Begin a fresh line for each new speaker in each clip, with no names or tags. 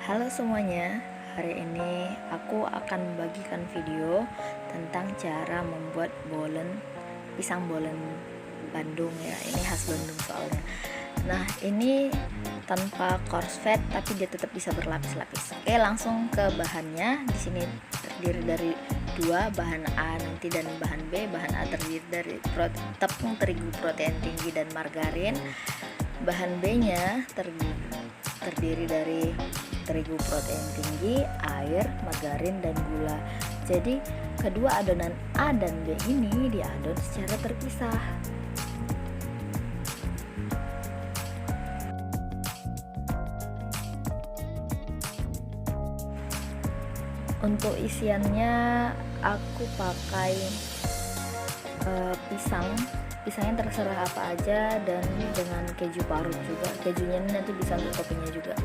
Halo semuanya, hari ini aku akan membagikan video tentang cara membuat pisang bolen Bandung ya. Ini khas Bandung soalnya. Nah, ini tanpa coarse fat tapi dia tetap bisa berlapis-lapis. Oke, langsung ke bahannya. Di sini terdiri dari dua, bahan A nanti dan bahan B. Bahan A terdiri dari tepung terigu protein tinggi dan margarin. Bahan B-nya terdiri dari terigu protein tinggi, air, margarin, dan gula. Jadi kedua adonan A dan B ini diadon secara terpisah. Untuk isiannya aku pakai pisangnya terserah apa aja, dan dengan keju parut juga. Kejunya nanti bisa untuk toppingnya juga.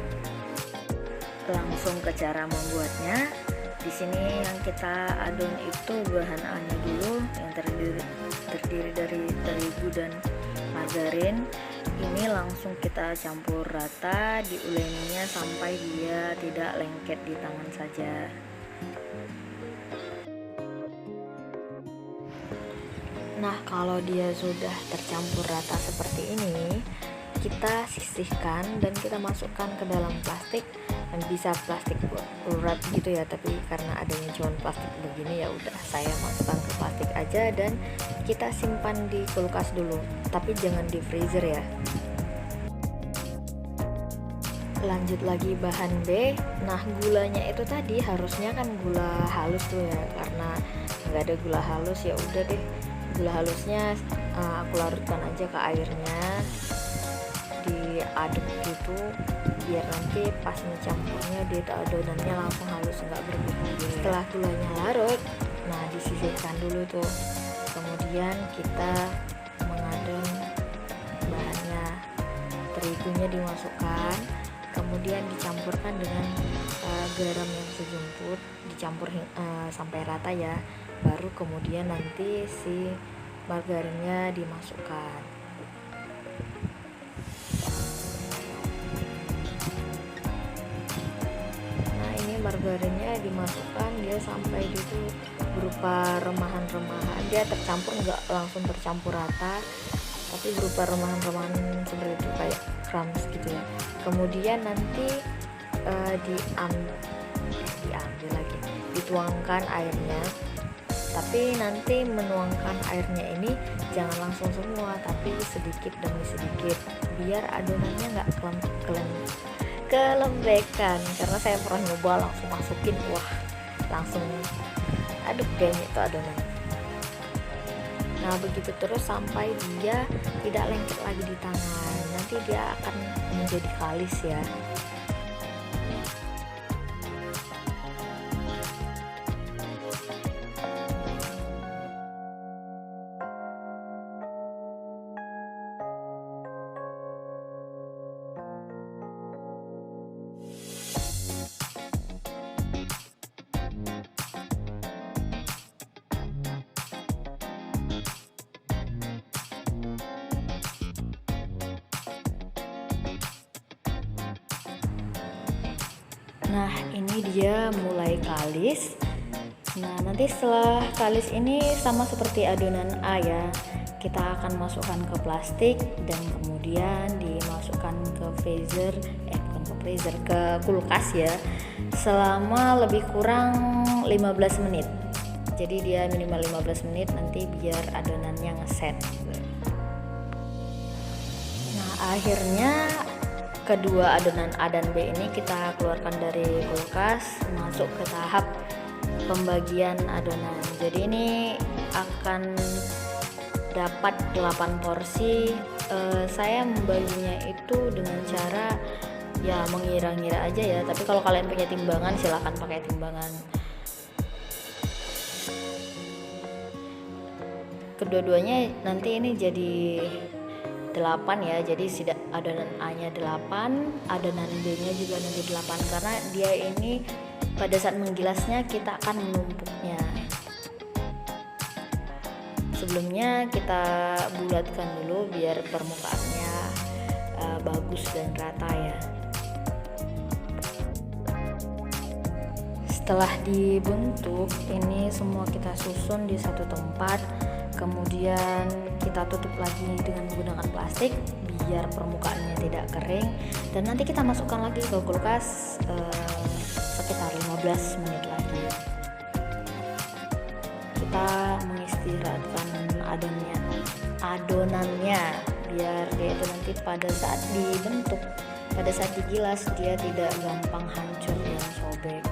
Langsung ke cara membuatnya. Di sini yang kita adon itu bahan A-nya dulu, yang terdiri dari terigu dan margarin. Ini langsung kita campur rata, diuleninya sampai dia tidak lengket di tangan saja. Nah, kalau dia sudah tercampur rata seperti ini, kita sisihkan dan kita masukkan ke dalam plastik, dan bisa plastik wrap gitu ya, tapi karena adanya cuma plastik begini ya udah saya masukkan ke plastik aja dan kita simpan di kulkas dulu, tapi jangan di freezer ya. Lanjut lagi bahan B. Nah, gulanya itu tadi harusnya kan gula halus tuh ya, karena nggak ada gula halus ya udah deh, gula halusnya aku larutkan aja ke airnya, diaduk gitu biar nanti pas mencampurnya dia adonannya langsung halus, nggak berbumbu. Setelah gulanya larut, nah disisihkan dulu tuh, kemudian kita mengadon bahannya. Terigunya dimasukkan, kemudian dicampurkan dengan garam yang sejumput, dicampur sampai rata ya, baru kemudian nanti si margarinnya dimasukkan. Nah, ini margarinnya dimasukkan, dia sampai itu berupa remahan-remahan, dia tercampur, nggak langsung tercampur rata, tapi berupa remahan-remahan seperti itu, kayak crumbs gitu ya. Kemudian nanti diambil lagi, dituangkan airnya, tapi nanti menuangkan airnya ini jangan langsung semua, tapi sedikit demi sedikit biar adonannya nggak kelembekan, karena saya pernah nyoba langsung masukin, wah langsung aduk deh itu adonan. Nah, begitu terus sampai dia tidak lengket lagi di tangan, nanti dia akan menjadi kalis ya. Nah, ini dia mulai kalis. Nah, nanti setelah kalis ini sama seperti adonan A ya, kita akan masukkan ke plastik dan kemudian dimasukkan ke ke kulkas ya, selama lebih kurang 15 menit. Jadi dia minimal 15 menit nanti biar adonannya ngeset. Nah, akhirnya kedua adonan A dan B ini kita keluarkan dari kulkas, masuk ke tahap pembagian adonan. Jadi ini akan dapat 8 porsi. Saya membaginya itu dengan cara ya mengira-ngira aja ya, tapi kalau kalian punya timbangan silahkan pakai timbangan. Kedua-duanya nanti ini jadi 8 ya, jadi adonan A nya 8, adonan B nya juga nanti 8, karena dia ini pada saat menggilasnya kita akan menumpuknya. Sebelumnya kita bulatkan dulu biar permukaannya bagus dan rata ya. Setelah dibentuk, ini semua kita susun di satu tempat, kemudian kita tutup lagi dengan menggunakan plastik biar permukaannya tidak kering, dan nanti kita masukkan lagi ke kulkas sekitar 15 menit lagi. Kita mengistirahatkan adonannya biar dia itu nanti pada saat dibentuk, pada saat digilas dia tidak gampang hancur dan sobek.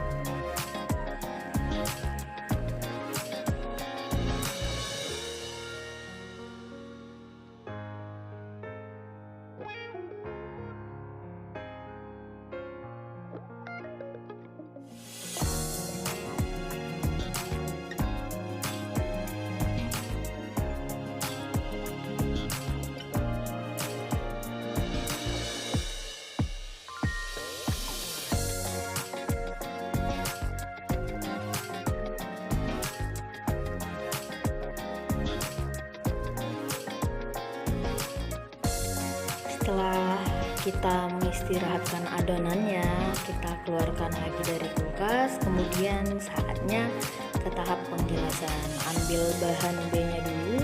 Setelah kita mengistirahatkan adonannya, kita keluarkan lagi dari kulkas. Kemudian saatnya ke tahap penggilasan. Ambil bahan B-nya dulu.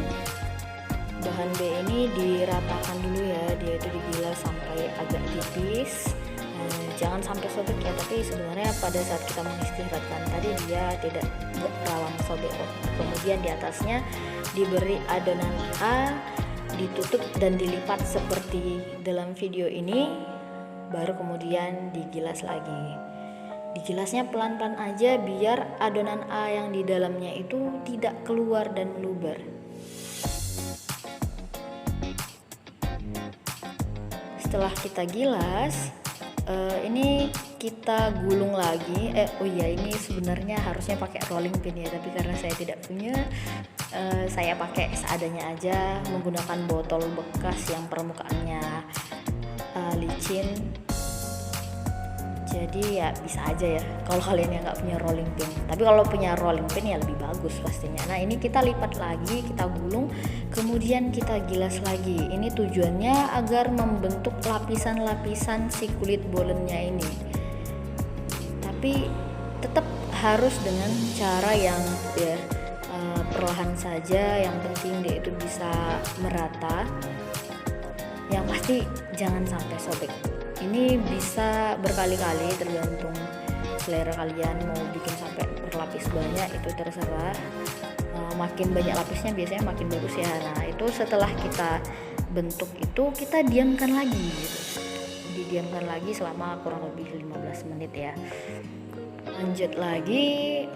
Bahan B ini diratakan dulu ya, dia itu digilas sampai agak tipis. Jangan sampai sobek ya, tapi sebenarnya pada saat kita mengistirahatkan tadi dia tidak rawan sobek. Kemudian di atasnya diberi adonan A, ditutup dan dilipat seperti dalam video ini, baru kemudian digilas lagi. Digilasnya pelan-pelan aja biar adonan A yang di dalamnya itu tidak keluar dan meluber. Setelah kita gilas, ini kita gulung lagi. Ini sebenarnya harusnya pakai rolling pin ya, tapi karena saya tidak punya, saya pakai seadanya aja menggunakan botol bekas yang permukaannya licin. Jadi ya bisa aja ya kalau kalian yang nggak punya rolling pin. Tapi kalau punya rolling pin ya lebih bagus pastinya. Nah, ini kita lipat lagi, kita gulung, kemudian kita gilas lagi. Ini tujuannya agar membentuk lapisan-lapisan si kulit bolennya ini. Tapi tetap harus dengan cara yang perlahan saja. Yang penting dia itu bisa merata. Yang pasti jangan sampai sobek. Ini bisa berkali-kali, tergantung selera kalian mau bikin sampai berlapis banyak, itu terserah. Makin banyak lapisnya biasanya makin bagus ya. Nah, itu setelah kita bentuk itu kita diamkan lagi gitu. Didiamkan lagi selama kurang lebih 15 menit ya. Lanjut lagi,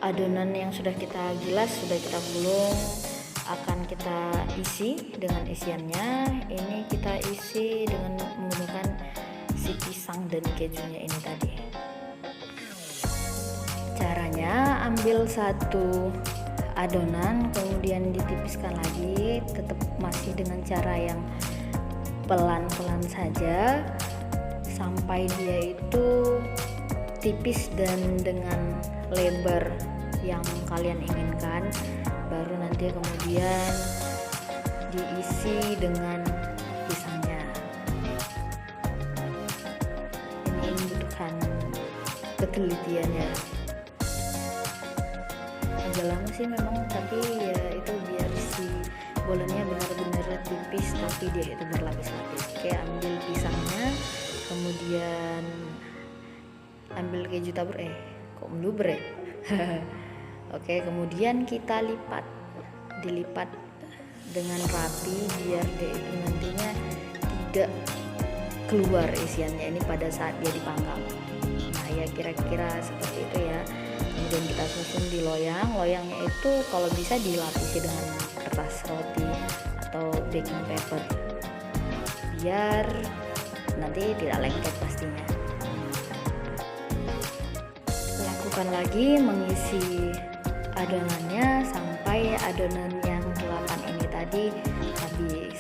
adonan yang sudah kita gilas, sudah kita gulung, akan kita isi dengan isiannya. Ini kita isi dengan menggunakan si pisang dan kejunya ini tadi. Caranya, ambil satu adonan kemudian ditipiskan lagi, tetap masih dengan cara yang pelan-pelan saja sampai dia itu tipis dan dengan lebar yang kalian inginkan. Baru nanti kemudian diisi dengan pisangnya. Ini membutuhkan ketelitian ya. Agak lama sih memang, tapi ya itu biar si bolennya benar-benar tipis tapi dia itu berlapis-lapis. Oke, ambil pisangnya, kemudian ambil keju tabur. Kok meluber ya? Oke, kemudian kita dilipat dengan rapi biar dia itu nantinya tidak keluar isiannya ini pada saat dia dipanggang. Nah ya kira-kira seperti itu ya. Kemudian kita susun di loyang. Loyangnya itu kalau bisa dilapisi dengan kertas roti atau baking paper biar nanti tidak lengket pastinya. Lakukan lagi mengisi adonannya sampai adonan yang 8 ini tadi habis.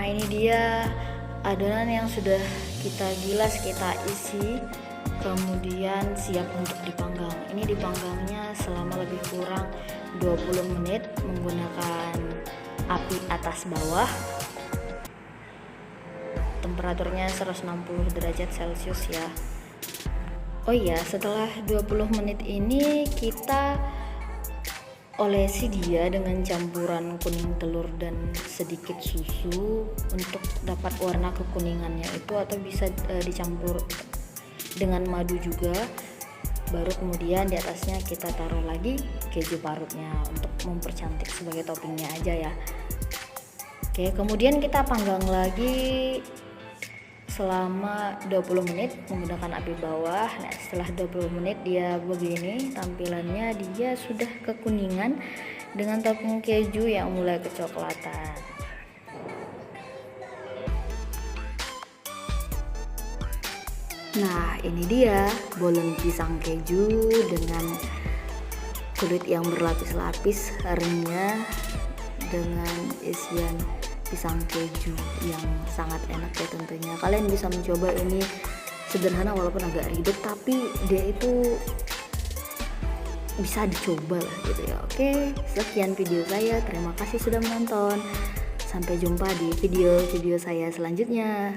Nah, ini dia adonan yang sudah kita gilas, kita isi, kemudian siap untuk dipanggang. Ini dipanggangnya selama lebih kurang 20 menit menggunakan api atas bawah. Temperaturnya 160 derajat Celcius ya. Oh iya, setelah 20 menit ini kita olesi dia dengan campuran kuning telur dan sedikit susu untuk dapat warna kekuningannya itu, atau bisa dicampur dengan madu juga. Baru kemudian di atasnya kita taruh lagi keju parutnya untuk mempercantik sebagai toppingnya aja ya. Oke, kemudian kita panggang lagi selama 20 menit menggunakan api bawah. Nah, setelah 20 menit dia begini tampilannya, dia sudah kekuningan dengan topping keju yang mulai kecoklatan. Nah, ini dia bolen pisang keju dengan kulit yang berlapis-lapis, renyah dengan isian pisang keju yang sangat enak ya tentunya. Kalian bisa mencoba, ini sederhana walaupun agak ribet, tapi dia itu bisa dicoba lah gitu ya. Oke, sekian video saya, terima kasih sudah menonton. Sampai jumpa di video-video saya selanjutnya.